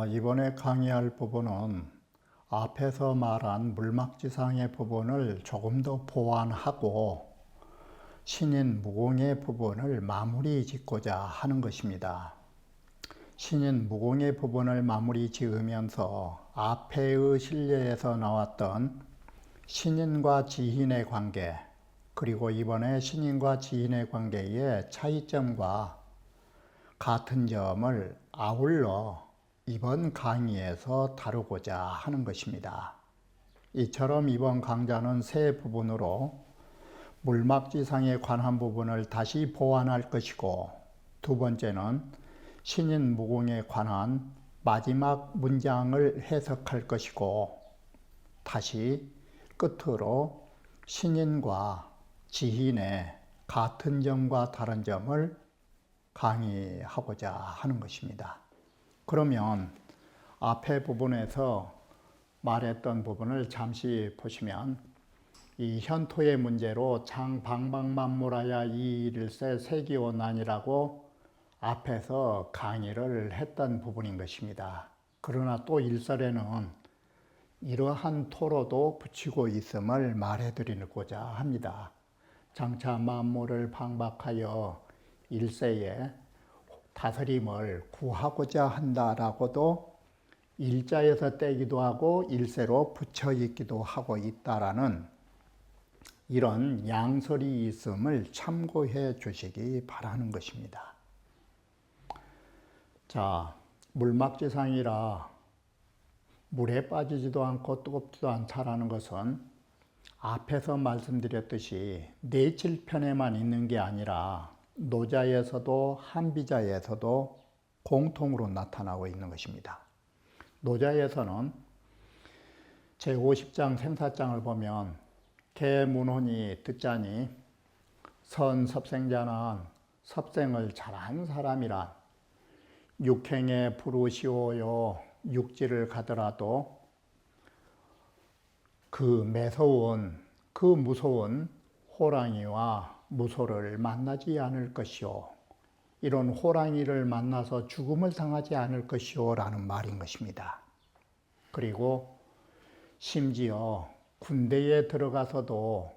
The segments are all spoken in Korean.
이번에 강의할 부분은 앞에서 말한 물막지상의 부분을 조금 더 보완하고 신인 무공의 부분을 마무리 짓고자 하는 것입니다. 신인 무공의 부분을 마무리 지으면서 앞에의 실례에서 나왔던 신인과 지인의 관계, 그리고 이번에 신인과 지인의 관계의 차이점과 같은 점을 아울러 이번 강의에서 다루고자 하는 것입니다. 이처럼 이번 강좌는 세 부분으로 물막지상에 관한 부분을 다시 보완할 것이고, 두 번째는 신인 무공에 관한 마지막 문장을 해석할 것이고, 다시 끝으로 신인과 지인의 같은 점과 다른 점을 강의하고자 하는 것입니다. 그러면 앞에 부분에서 말했던 부분을 잠시 보시면, 이 현토의 문제로 장방방만물하야 이일일세 세기원난이라고 앞에서 강의를 했던 부분인 것입니다. 그러나 또 일설에는 이러한 토로도 붙이고 있음을 말해드리고자 합니다. 장차 만물을 방박하여 일세에 다스림을 구하고자 한다라고도 일자에서 떼기도 하고 일세로 붙여 있기도 하고 있다라는 이런 양설이 있음을 참고해 주시기 바라는 것입니다. 자, 물막지상이라 물에 빠지지도 않고 뜨겁지도 않다라는 것은 앞에서 말씀드렸듯이 내칠편에만 있는 게 아니라 노자에서도 한비자에서도 공통으로 나타나고 있는 것입니다. 노자에서는 제50장 생사장을 보면 개문혼이 듣자니 선섭생자는 섭생을 잘한 사람이란 육행에 부르시오요 육지를 가더라도 그 매서운 그 무서운 호랑이와 무소를 만나지 않을 것이요, 이런 호랑이를 만나서 죽음을 당하지 않을 것이요 라는 말인 것입니다. 그리고 심지어 군대에 들어가서도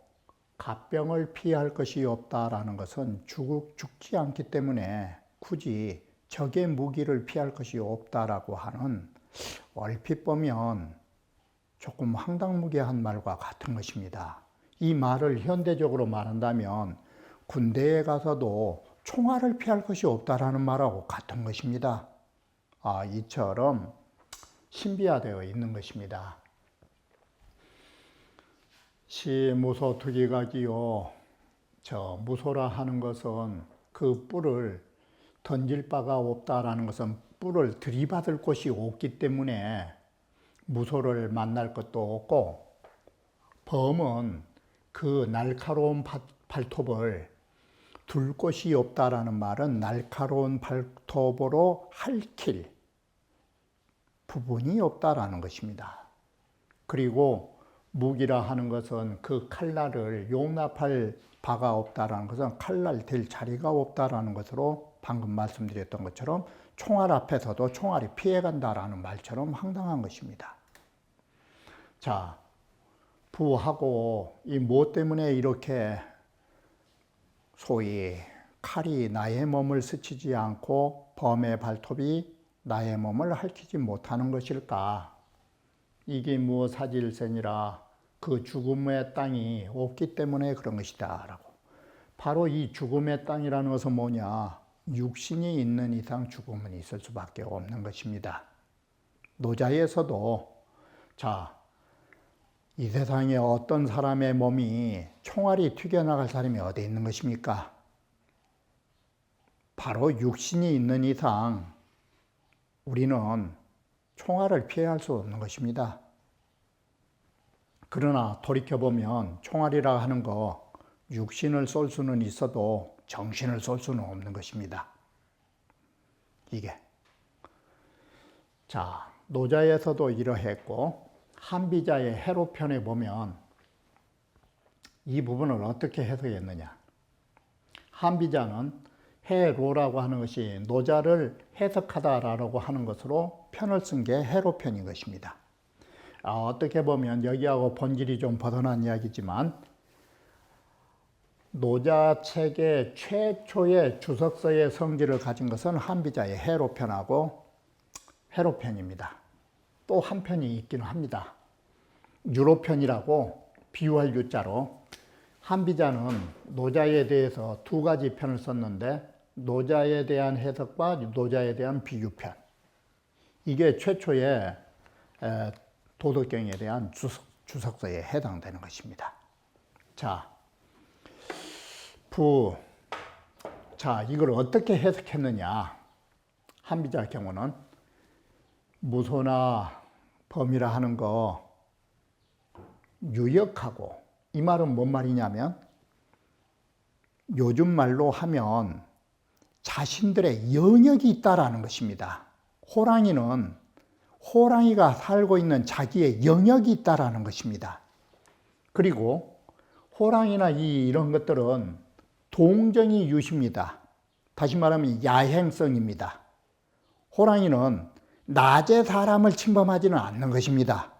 갑병을 피할 것이 없다라는 것은 죽지 않기 때문에 굳이 적의 무기를 피할 것이 없다라고 하는, 얼핏 보면 조금 황당무계한 말과 같은 것입니다. 이 말을 현대적으로 말한다면 군대에 가서도 총알을 피할 것이 없다라는 말하고 같은 것입니다. 이처럼 신비화되어 있는 것입니다. 시무소 투기각이요, 저 무소라 하는 것은 그 뿔을 던질 바가 없다라는 것은 뿔을 들이받을 곳이 없기 때문에 무소를 만날 것도 없고, 범은 그 날카로운 발톱을 둘 곳이 없다라는 말은 날카로운 발톱으로 핥힐 부분이 없다라는 것입니다. 그리고 무기라 하는 것은 그 칼날을 용납할 바가 없다라는 것은 칼날 댈 자리가 없다라는 것으로 방금 말씀드렸던 것처럼 총알 앞에서도 총알이 피해간다라는 말처럼 황당한 것입니다. 자, 부하고 이 무엇 때문에 이렇게 소위 칼이 나의 몸을 스치지 않고 범의 발톱이 나의 몸을 핥히지 못하는 것일까? 이게 무사질세니라, 그 죽음의 땅이 없기 때문에 그런 것이다 라고. 바로 이 죽음의 땅이라는 것은 뭐냐? 육신이 있는 이상 죽음은 있을 수밖에 없는 것입니다. 노자에서도 자, 이 세상에 어떤 사람의 몸이 총알이 튀겨나갈 사람이 어디 있는 것입니까? 바로 육신이 있는 이상 우리는 총알을 피할 수 없는 것입니다. 그러나 돌이켜보면 총알이라 하는 거 육신을 쏠 수는 있어도 정신을 쏠 수는 없는 것입니다. 이게. 자, 노자에서도 이러했고 한비자의 해로편에 보면 이 부분을 어떻게 해석했느냐. 한비자는 해로라고 하는 것이 노자를 해석하다라고 하는 것으로 편을 쓴 게 해로편인 것입니다. 어떻게 보면 여기하고 본질이 좀 벗어난 이야기지만 노자 책의 최초의 주석서의 성질을 가진 것은 한비자의 해로편하고 해로편입니다. 또 한 편이 있기는 합니다. 유로편이라고 비유할 유자로 한비자는 노자에 대해서 두 가지 편을 썼는데 노자에 대한 해석과 노자에 대한 비유편. 이게 최초의 도덕경에 대한 주석서에 해당되는 것입니다. 자, 이걸 어떻게 해석했느냐. 한비자 경우는 무소나 범이라 하는 거 유역하고, 이 말은 뭔 말이냐면 요즘 말로 하면 자신들의 영역이 있다라는 것입니다. 호랑이가 살고 있는 자기의 영역이 있다라는 것입니다. 그리고 호랑이나 이런 것들은 동정이 유시입니다. 다시 말하면 야행성입니다. 호랑이는 낮에 사람을 침범하지는 않는 것입니다.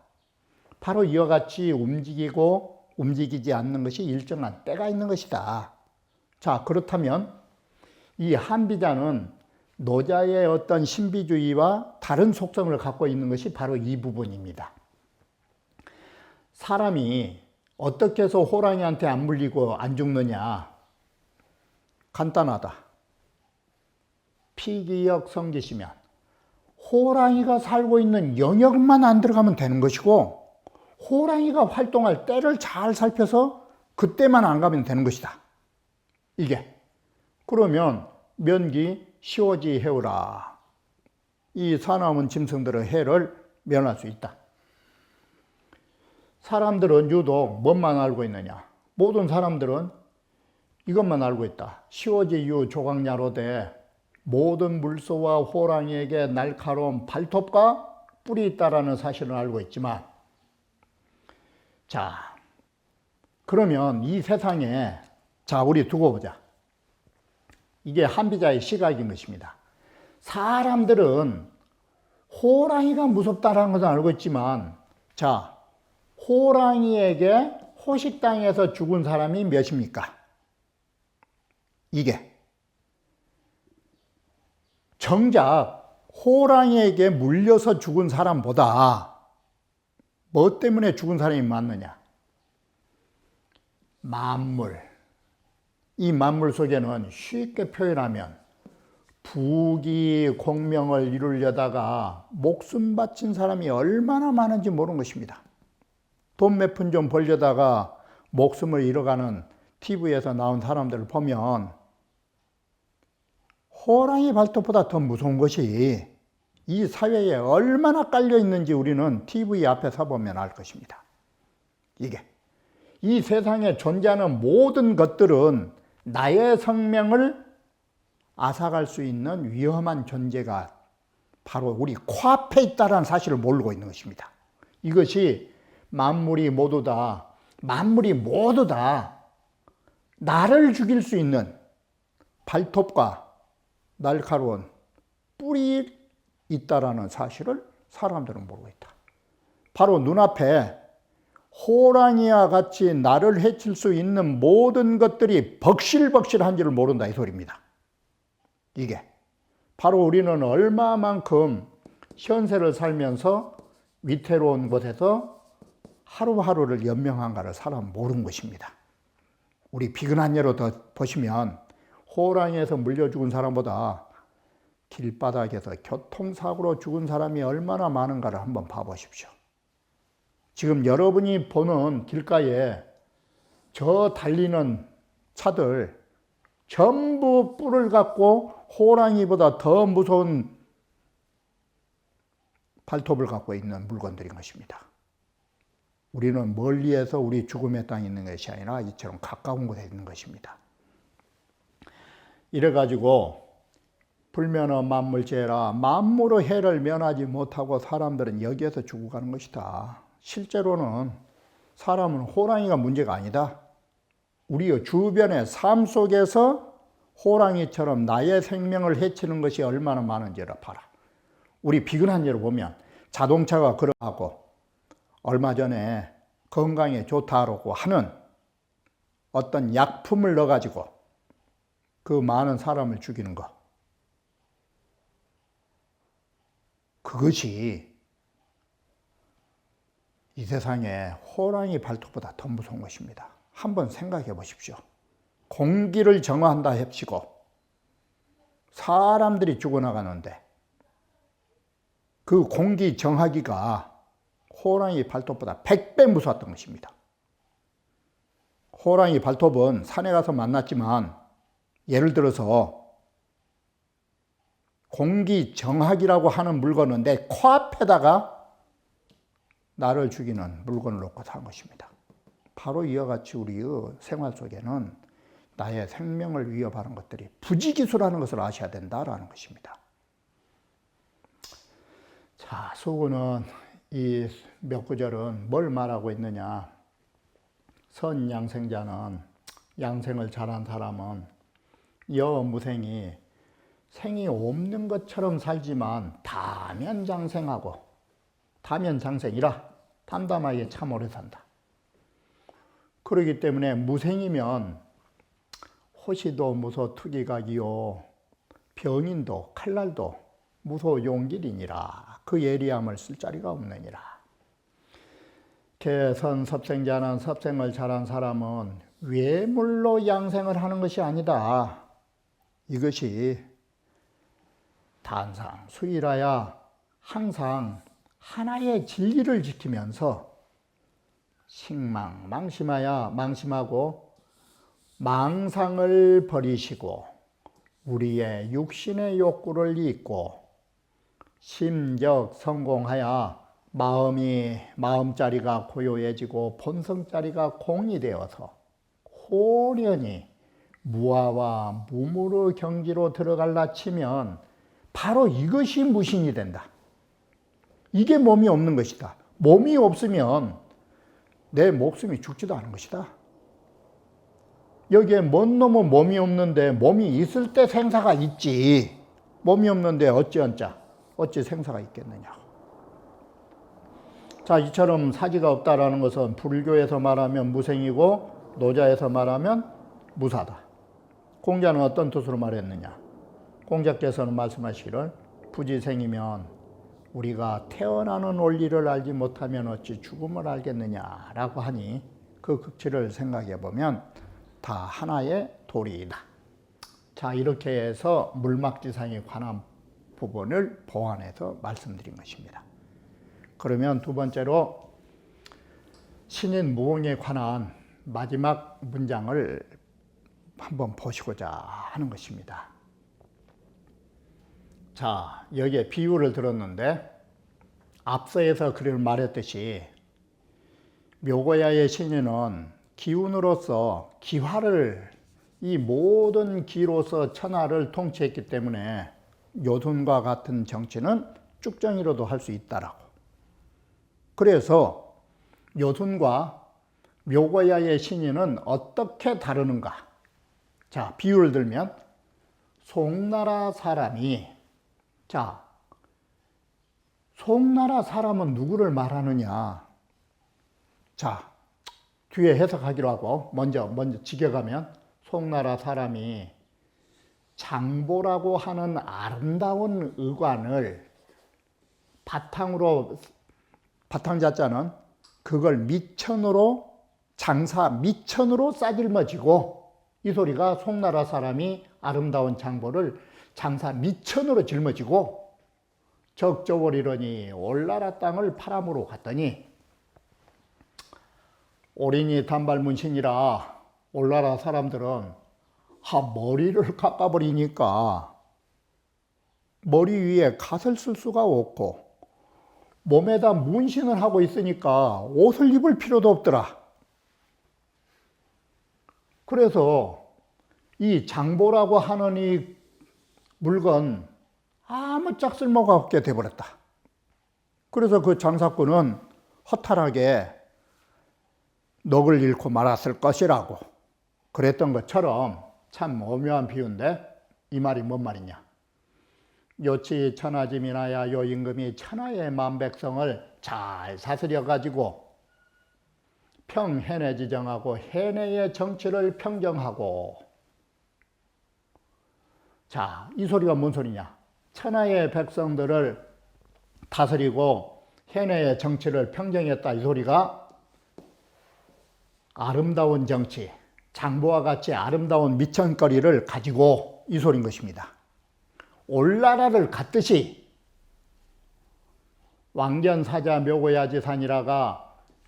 바로 이와 같이 움직이고 움직이지 않는 것이 일정한 때가 있는 것이다. 자, 그렇다면 이 한비자는 노자의 어떤 신비주의와 다른 속성을 갖고 있는 것이 바로 이 부분입니다. 사람이 어떻게 해서 호랑이한테 안 물리고 안 죽느냐? 간단하다. 피기역 성기시면 호랑이가 살고 있는 영역만 안 들어가면 되는 것이고, 호랑이가 활동할 때를 잘 살펴서 그때만 안 가면 되는 것이다. 이게. 그러면 면기 시오지 해오라. 이 사나운 짐승들의 해를 면할 수 있다. 사람들은 유독 뭔만 알고 있느냐. 모든 사람들은 이것만 알고 있다. 시오지 유 조각야로되 모든 물소와 호랑이에게 날카로운 발톱과 뿔이 있다라는 사실을 알고 있지만, 자, 그러면 이 세상에, 자, 우리 두고 보자. 이게 한비자의 시각인 것입니다. 사람들은 호랑이가 무섭다라는 것은 알고 있지만, 자, 호랑이에게 호식당해서 죽은 사람이 몇입니까? 이게. 정작 호랑이에게 물려서 죽은 사람보다 뭐 때문에 죽은 사람이 많느냐? 만물. 이 만물 속에는 쉽게 표현하면 부귀 공명을 이루려다가 목숨 바친 사람이 얼마나 많은지 모르는 것입니다. 돈 몇 푼 좀 벌려다가 목숨을 잃어가는 TV에서 나온 사람들을 보면 호랑이 발톱보다 더 무서운 것이 이 사회에 얼마나 깔려 있는지 우리는 TV 앞에 서보면 알 것입니다. 이게. 이 세상에 존재하는 모든 것들은 나의 생명을 앗아갈 수 있는 위험한 존재가 바로 우리 코앞에 있다는 사실을 모르고 있는 것입니다. 이것이 만물이 모두 다 나를 죽일 수 있는 발톱과 날카로운 뿔이 있다라는 사실을 사람들은 모르고 있다. 바로 눈앞에 호랑이와 같이 나를 해칠 수 있는 모든 것들이 벅실벅실한지를 모른다, 이 소리입니다. 이게 바로 우리는 얼마만큼 현세를 살면서 위태로운 곳에서 하루하루를 연명한가를 사람 모르는 것입니다. 우리 비근한 예로 더 보시면 호랑이에서 물려 죽은 사람보다 길바닥에서 교통사고로 죽은 사람이 얼마나 많은가를 한번 봐보십시오. 지금 여러분이 보는 길가에 저 달리는 차들 전부 뿔을 갖고 호랑이보다 더 무서운 발톱을 갖고 있는 물건들인 것입니다. 우리는 멀리에서 우리 죽음의 땅에 있는 것이 아니라 이처럼 가까운 곳에 있는 것입니다. 이래가지고 불면허 만물죄라, 만물의 해를 면하지 못하고 사람들은 여기에서 죽어가는 것이다. 실제로는 사람은 호랑이가 문제가 아니다. 우리 주변의 삶 속에서 호랑이처럼 나의 생명을 해치는 것이 얼마나 많은지를 봐라. 우리 비근한 예로 보면 자동차가 그러하고 얼마 전에 건강에 좋다고 하는 어떤 약품을 넣어가지고 그 많은 사람을 죽이는 것. 그것이 이 세상에 호랑이 발톱보다 더 무서운 것입니다. 한번 생각해 보십시오. 공기를 정화한다 합시고 사람들이 죽어나가는데 그 공기 정화기가 호랑이 발톱보다 100배 무서웠던 것입니다. 호랑이 발톱은 산에 가서 만났지만 예를 들어서 공기 정화기라고 하는 물건은 내 코앞에다가 나를 죽이는 물건을 놓고 산 것입니다. 바로 이와 같이 우리의 생활 속에는 나의 생명을 위협하는 것들이 부지기수라는 것을 아셔야 된다라는 것입니다. 자, 수구는 이 몇 구절은 뭘 말하고 있느냐. 선양생자는, 양생을 잘한 사람은 여무생이 생이 없는 것처럼 살지만 다면장생하고, 다면장생이라 담담하게 참 오래 산다. 그렇기 때문에 무생이면 호시도 무소 투기각이요 병인도 칼날도 무소 용길이니라. 그 예리함을 쓸 자리가 없느니라. 개선섭생자는 섭생을 잘한 사람은 외물로 양생을 하는 것이 아니다. 이것이 단상 수일하야 항상 하나의 진리를 지키면서 식망 망심하야 망심하고 망상을 버리시고 우리의 육신의 욕구를 잊고 심적 성공하야 마음자리가 고요해지고 본성자리가 공이 되어서 호련히 무아와 무무의 경지로 들어갈라 치면 바로 이것이 무신이 된다. 이게 몸이 없는 것이다. 몸이 없으면 내 목숨이 죽지도 않은 것이다. 여기에 뭔 놈은 몸이 없는데 몸이 있을 때 생사가 있지. 몸이 없는데 어찌 생사가 있겠느냐. 자, 이처럼 사지가 없다라는 것은 불교에서 말하면 무생이고 노자에서 말하면 무사다. 공자는 어떤 뜻으로 말했느냐. 공자께서는 말씀하시기를 부지생이면 우리가 태어나는 원리를 알지 못하면 어찌 죽음을 알겠느냐라고 하니 그 극치를 생각해 보면 다 하나의 도리이다. 자, 이렇게 해서 물막지상에 관한 부분을 보완해서 말씀드린 것입니다. 그러면 두 번째로 신인 무응에 관한 마지막 문장을 한번 보시고자 하는 것입니다. 자, 여기에 비유를 들었는데 앞서에서 그를 말했듯이 묘고야의 신인은 기운으로서 기화를 이 모든 기로서 천하를 통치했기 때문에 요순과 같은 정치는 쭉정이로도 할 수 있다라고. 그래서 요순과 묘고야의 신인은 어떻게 다르는가? 자, 비유를 들면 송나라 사람이, 자, 송나라 사람은 누구를 말하느냐? 자, 뒤에 해석하기로 하고 먼저 직역하면 송나라 사람이 장보라고 하는 아름다운 의관을 바탕자자는 그걸 미천으로 싸질머지고, 이 소리가 송나라 사람이 아름다운 장보를 장사 미천으로 짊어지고 적저버리려니 올나라 땅을 파람으로 갔더니 오리니 단발문신이라 올나라 사람들은 머리를 깎아버리니까 머리 위에 갓을 쓸 수가 없고 몸에다 문신을 하고 있으니까 옷을 입을 필요도 없더라. 그래서 이 장보라고 하는 이 물건 아무 짝 쓸모가 없게 돼버렸다. 그래서 그 장사꾼은 허탈하게 넋을 잃고 말았을 것이라고 그랬던 것처럼 참 오묘한 비유인데 이 말이 뭔 말이냐. 요치 천하짐이나야 요 임금이 천하의 만백성을 잘 사스려 가지고 평해내 지정하고 해내의 정치를 평정하고. 자, 이 소리가 뭔 소리냐. 천하의 백성들을 다스리고 해내의 정치를 평정했다. 이 소리가 아름다운 정치, 장보와 같이 아름다운 미천거리를 가지고 이 소리인 것입니다. 올나라를 갖듯이 왕견사자 묘고야지산이라가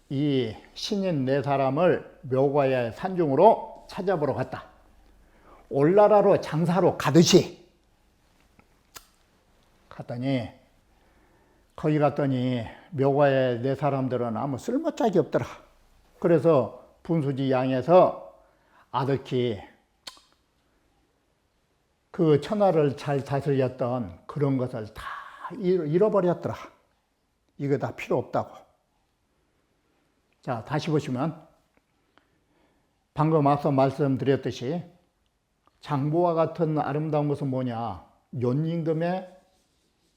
이 신인 네 사람을 묘고야 산중으로 찾아보러 갔다. 올나라로 장사로 가듯이 갔더니 거기 갔더니 묘고야 네 사람들은 아무 쓸모짝이 없더라. 그래서 분수지 양에서 아득히 그 천하를 잘 다스렸던 그런 것을 다 잃어버렸더라. 이거 다 필요 없다고. 자, 다시 보시면 방금 앞서 말씀드렸듯이 장보와 같은 아름다운 것은 뭐냐. 연임금의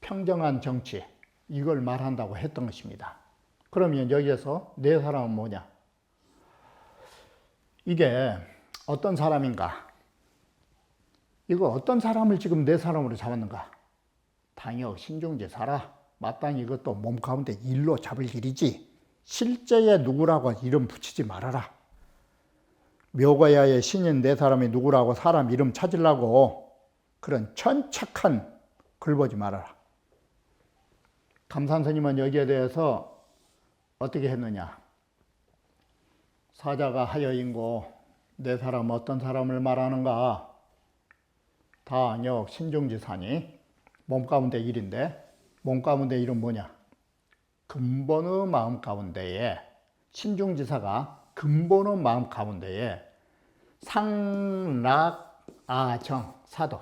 평정한 정치, 이걸 말한다고 했던 것입니다. 그러면 여기에서 네 사람은 뭐냐. 이게 어떤 사람인가. 이거 어떤 사람을 지금 네 사람으로 잡았는가. 당역 신중지사라. 마땅히 이것도 몸 가운데 일로 잡을 일이지 실제에 누구라고 이름 붙이지 말아라. 묘고야의 신인 네 사람이 누구라고 사람 이름 찾으려고 그런 천착한 글 보지 말아라. 감산스님은 여기에 대해서 어떻게 했느냐. 사자가 하여인고 네 사람 어떤 사람을 말하는가. 다역 신중지사니 몸 가운데 일인데 몸 가운데 일은 뭐냐. 근본의 마음 가운데에 신중지사가 근본의 마음 가운데에 상락 아정 사도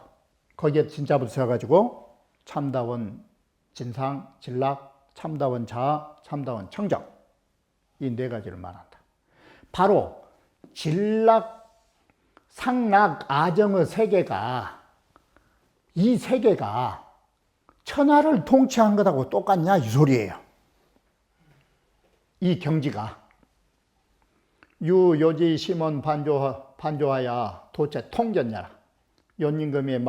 거기에 진짜 붙여가지고 참다원 진상 진락 참다원 자 참다원 청정 이 네 가지를 말한다. 바로 진락 상락 아정의 세계가 이 세계가 천하를 통치한 것하고 똑같냐 이 소리예요. 이 경지가 유요지 심원 반조하야 도체 통견냐라. 연임금의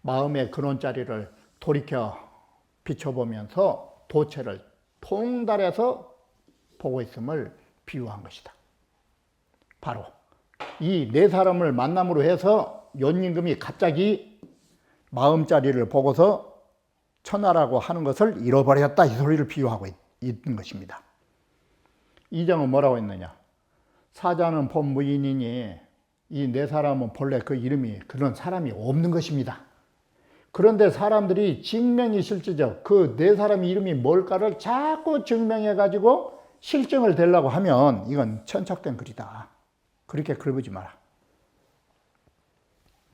마음의 근원자리를 돌이켜 비춰보면서 도체를 통달해서 보고 있음을 비유한 것이다. 바로 이 네 사람을 만남으로 해서 연임금이 갑자기 마음자리를 보고서 천하라고 하는 것을 잃어버렸다. 이 소리를 비유하고 있는 것입니다. 이정은 뭐라고 했느냐. 사자는 본 무인이니 이 네 사람은 본래 그 이름이 그런 사람이 없는 것입니다. 그런데 사람들이 증명이 실질적 그 네 사람의 이름이 뭘까를 자꾸 증명해 가지고 실증을 대려고 하면 이건 천착된 글이다. 그렇게 글보지 마라.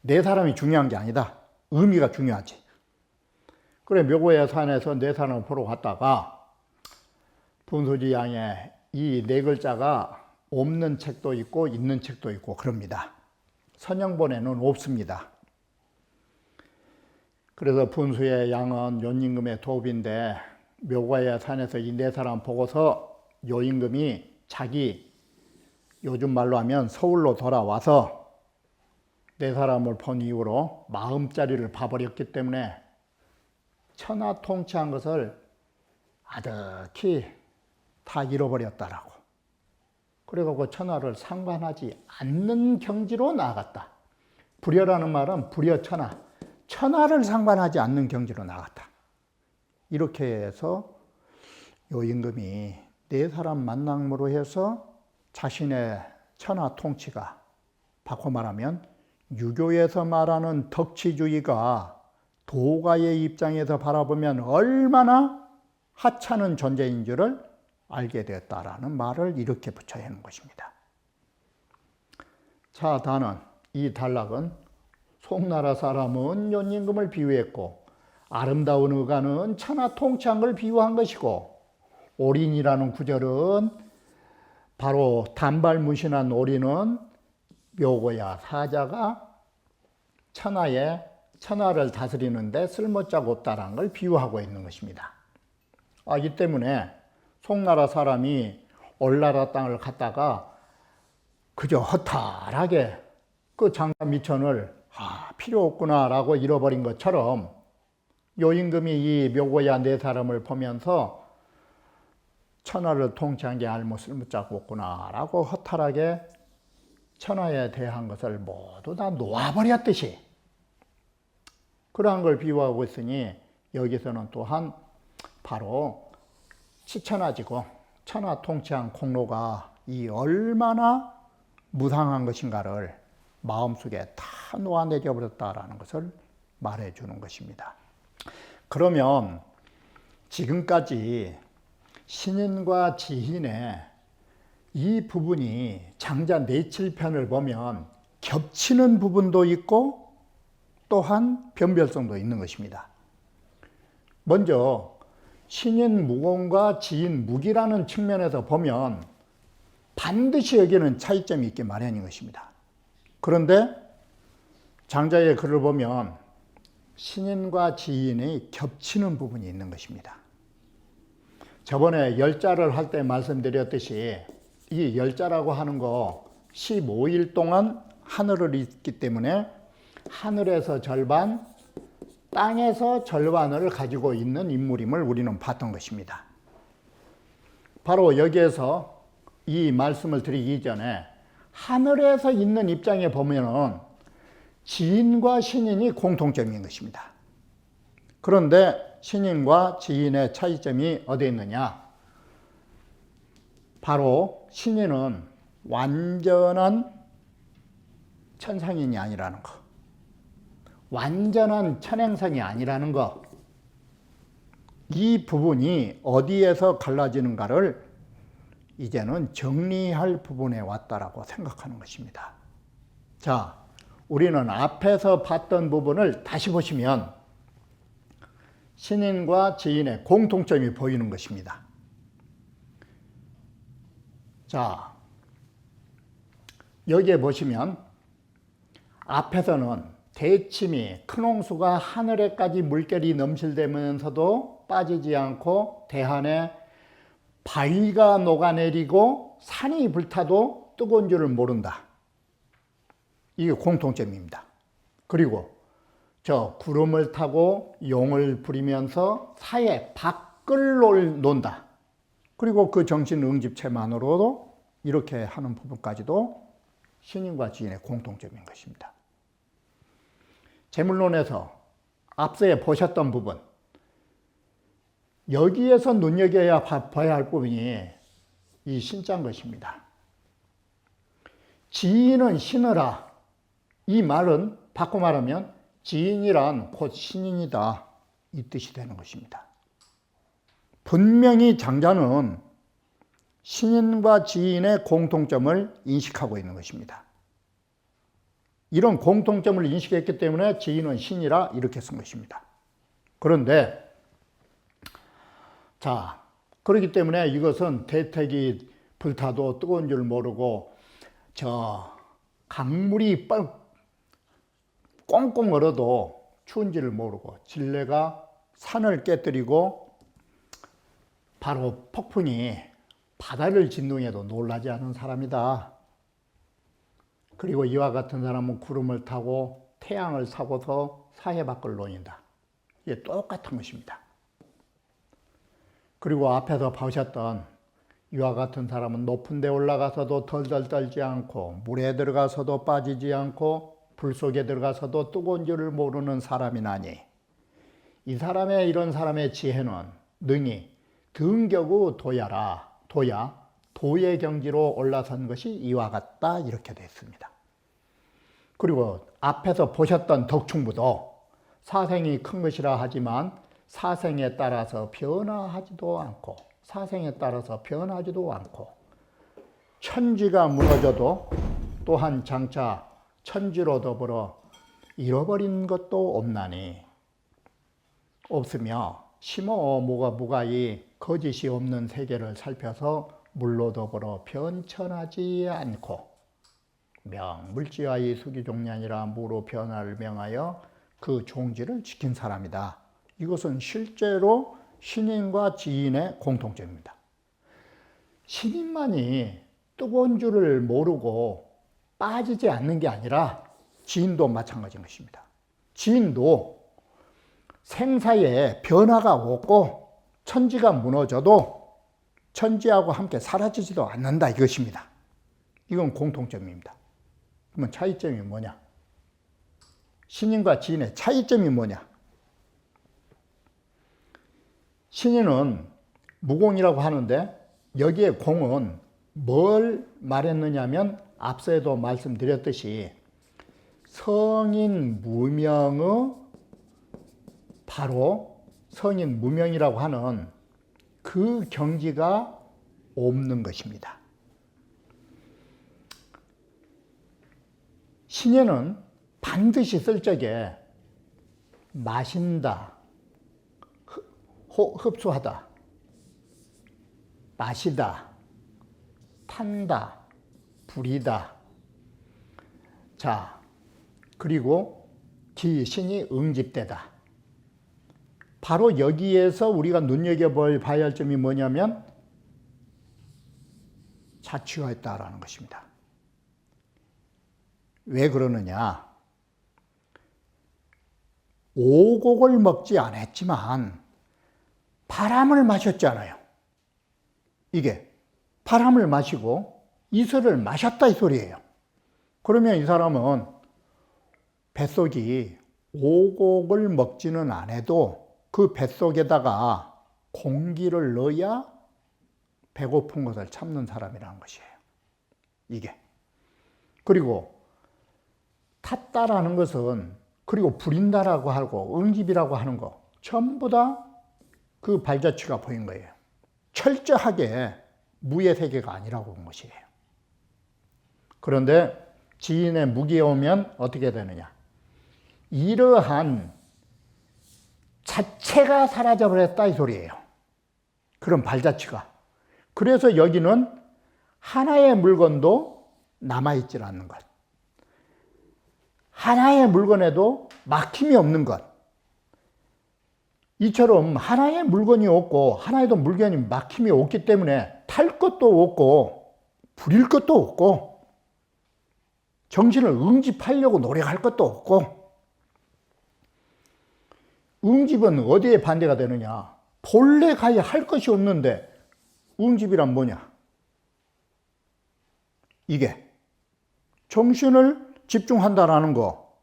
네 사람이 중요한 게 아니다. 의미가 중요하지. 그래 묘고야 산에서 네 사람을 보러 갔다가 분수지 양에 이 네 글자가 없는 책도 있고 있는 책도 있고 그럽니다. 선영본에는 없습니다. 그래서 분수의 양은 요임금의 도읍인데 묘고야 산에서 이 네 사람 보고서 요임금이 자기 요즘 말로 하면 서울로 돌아와서 네 사람을 본 이후로 마음자리를 봐버렸기 때문에 천하 통치한 것을 아득히 다 잃어버렸다라고. 그래갖고 천하를 상관하지 않는 경지로 나아갔다. 불여라는 말은 불여천하, 천하를 상관하지 않는 경지로 나아갔다. 이렇게 해서 요임금이 네 사람 만남으로 해서 자신의 천하 통치가 바꿔 말하면 유교에서 말하는 덕치주의가 도가의 입장에서 바라보면 얼마나 하찮은 존재인 줄을 알게 되었다라는 말을 이렇게 붙여야 하는 것입니다. 자, 다는 이 단락은 송나라 사람은 연임금을 비유했고 아름다운 의가는 천하 통치한 걸 비유한 것이고 올인이라는 구절은 바로 단발무신한 올인은 묘고야 사자가 천하를 다스리는데 쓸모자가 없다라는 걸 비유하고 있는 것입니다. 이 때문에 송나라 사람이 올나라 땅을 갔다가 그저 허탈하게 그 장사 미천을 필요 없구나라고 잃어버린 것처럼 요임금이 이 묘고야 네 사람을 보면서 천하를 통치한 게 알못 쓸모자가 없구나라고 허탈하게 천하에 대한 것을 모두 다 놓아버렸듯이 그러한 걸 비유하고 있으니 여기서는 또한 바로 치천하지고 천하 통치한 공로가 이 얼마나 무상한 것인가를 마음속에 다 놓아내려 버렸다라는 것을 말해주는 것입니다. 그러면 지금까지 신인과 지인의 이 부분이 장자 내칠편을 보면 겹치는 부분도 있고 또한 변별성도 있는 것입니다. 먼저 신인 무공과 지인 무기라는 측면에서 보면 반드시 여기는 차이점이 있게 마련인 것입니다. 그런데 장자의 글을 보면 신인과 지인이 겹치는 부분이 있는 것입니다. 저번에 열자를 할 때 말씀드렸듯이 이 열자라고 하는 거 15일 동안 하늘을 잇기 때문에 하늘에서 절반, 땅에서 절반을 가지고 있는 인물임을 우리는 봤던 것입니다. 바로 여기에서 이 말씀을 드리기 전에 하늘에서 있는 입장에 보면은 지인과 신인이 공통점인 것입니다. 그런데 신인과 지인의 차이점이 어디에 있느냐? 바로 신인은 완전한 천상인이 아니라는 것, 완전한 천행성이 아니라는 것, 이 부분이 어디에서 갈라지는가를 이제는 정리할 부분에 왔다라고 생각하는 것입니다. 자, 우리는 앞에서 봤던 부분을 다시 보시면 신인과 지인의 공통점이 보이는 것입니다. 자, 여기에 보시면 앞에서는 대침이 큰 홍수가 하늘에까지 물결이 넘실대면서도 빠지지 않고 대한에 바위가 녹아내리고 산이 불타도 뜨거운 줄을 모른다. 이게 공통점입니다. 그리고 저 구름을 타고 용을 부리면서 사해 밖을 논다. 그리고 그 정신 응집체만으로도 이렇게 하는 부분까지도 신인과 지인의 공통점인 것입니다. 재물론에서 앞서에 보셨던 부분, 여기에서 눈여겨야 봐야 할 부분이 이 신자인 것입니다. 지인은 신으라. 이 말은 바꿔 말하면 지인이란 곧 신인이다. 이 뜻이 되는 것입니다. 분명히 장자는 신인과 지인의 공통점을 인식하고 있는 것입니다. 이런 공통점을 인식했기 때문에 지인은 신이라 이렇게 쓴 것입니다. 그런데 자, 그렇기 때문에 이것은 대택이 불타도 뜨거운 줄 모르고 저 강물이 꽁꽁 얼어도 추운지를 모르고 진레가 산을 깨뜨리고 바로 폭풍이 바다를 진동해도 놀라지 않은 사람이다. 그리고 이와 같은 사람은 구름을 타고 태양을 사고서 사해 밖을 논인다. 이게 똑같은 것입니다. 그리고 앞에서 보셨던 이와 같은 사람은 높은 데 올라가서도 덜덜 떨지 않고 물에 들어가서도 빠지지 않고 불 속에 들어가서도 뜨거운 줄을 모르는 사람이나니 이 사람의 이런 사람의 지혜는 능히 등격우 도야라. 도의 경지로 올라선 것이 이와 같다. 이렇게 됐습니다. 그리고 앞에서 보셨던 덕충부도 사생이 큰 것이라 하지만 사생에 따라서 변화하지도 않고 사생에 따라서 변하지도 않고 천지가 무너져도 또한 장차 천지로 더불어 잃어버린 것도 없나니 없으며 심어 무가무가히 거짓이 없는 세계를 살펴서 물로 더불어 변천하지 않고 물지와의 수기종량이라 무로 변화를 명하여 그 종지를 지킨 사람이다. 이것은 실제로 신인과 지인의 공통점입니다. 신인만이 뜨거운 줄을 모르고 빠지지 않는 게 아니라 지인도 마찬가지인 것입니다. 지인도 생사에 변화가 없고 천지가 무너져도 천지하고 함께 사라지지도 않는다 이것입니다. 이건 공통점입니다. 그러면 차이점이 뭐냐? 신인과 지인의 차이점이 뭐냐? 신인은 무공이라고 하는데 여기에 공은 뭘 말했느냐면 앞서에도 말씀드렸듯이 성인 무명의 바로 성인 무명이라고 하는 그 경지가 없는 것입니다. 신예는 반드시 쓸 적에 마신다, 흡수하다, 마시다, 탄다, 부리다. 자, 그리고 기신이 응집되다. 바로 여기에서 우리가 눈여겨봐야 할 점이 뭐냐면 자취가 있다라는 것입니다. 왜 그러느냐? 오곡을 먹지 않았지만 바람을 마셨잖아요. 이게 바람을 마시고 이슬을 마셨다 이 소리예요. 그러면 이 사람은 뱃속이 오곡을 먹지는 않아도 그 뱃속에다가 공기를 넣어야 배고픈 것을 참는 사람이라는 것이에요. 이게. 그리고 탔다라는 것은 그리고 부린다라고 하고 응집이라고 하는 거 전부 다 그 발자취가 보인 거예요. 철저하게 무의 세계가 아니라고 본 것이에요. 그런데 지인의 무기에 오면 어떻게 되느냐? 이러한 자체가 사라져버렸다 이 소리예요. 그런 발자취가. 그래서 여기는 하나의 물건도 남아있질 않는 것. 하나의 물건에도 막힘이 없는 것. 이처럼 하나의 물건이 없고 하나에도 물건이 막힘이 없기 때문에 탈 것도 없고 부릴 것도 없고 정신을 응집하려고 노력할 것도 없고. 응집은 어디에 반대가 되느냐? 본래 가야 할 것이 없는데 응집이란 뭐냐? 이게 정신을 집중한다라는 거,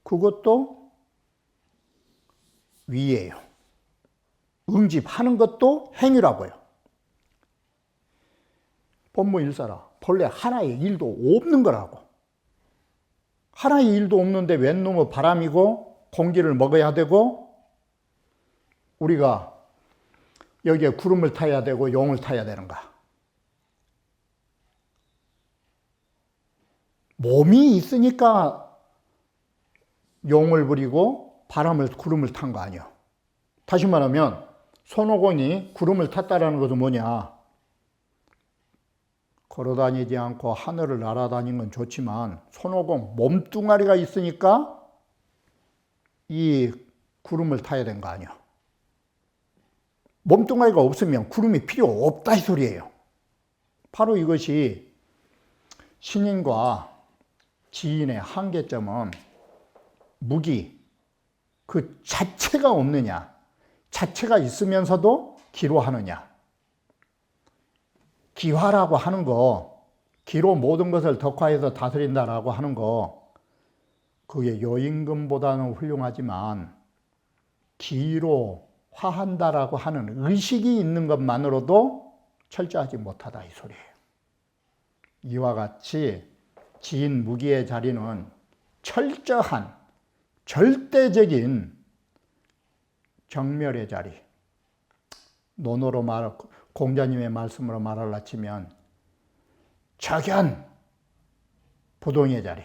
그것도 위예요. 응집하는 것도 행위라고요. 법무일사라 본래 하나의 일도 없는 거라고. 하나의 일도 없는데 웬 놈의 바람이고 공기를 먹어야 되고 우리가 여기에 구름을 타야 되고 용을 타야 되는가? 몸이 있으니까 용을 부리고 구름을 탄 거 아니야. 다시 말하면 손오공이 구름을 탔다라는 것은 뭐냐? 걸어다니지 않고 하늘을 날아다니는 건 좋지만 손오공 몸뚱아리가 있으니까 이 구름을 타야 된 거 아니야. 몸뚱아리가 없으면 구름이 필요 없다 이 소리예요. 바로 이것이 신인과 지인의 한계점은 무기, 그 자체가 없느냐, 자체가 있으면서도 기로하느냐. 기화라고 하는 거, 기로 모든 것을 덕화해서 다스린다라고 하는 거, 그게 요임금보다는 훌륭하지만 기로 화한다라고 하는 의식이 있는 것만으로도 철저하지 못하다 이 소리예요. 이와 같이 지인 무기의 자리는 철저한 절대적인 경멸의 자리, 논어로 공자님의 말씀으로 말하려 치면 적연 부동의 자리,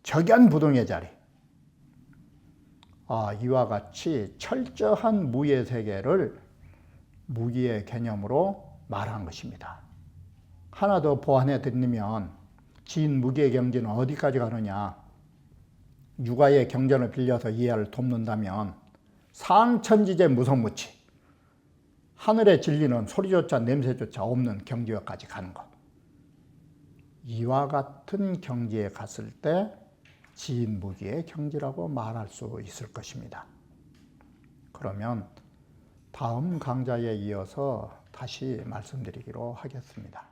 적연 부동의 자리. 이와 같이 철저한 무의 세계를 무기의 개념으로 말한 것입니다. 하나 더 보완해 드리면 지인 무기의 경지는 어디까지 가느냐? 육아의 경전을 빌려서 이해를 돕는다면 상천지제 무성무치, 하늘의 진리는 소리조차 냄새조차 없는 경지까지 가는 것. 이와 같은 경지에 갔을 때 지인 무기의 경지라고 말할 수 있을 것입니다. 그러면 다음 강좌에 이어서 다시 말씀드리기로 하겠습니다.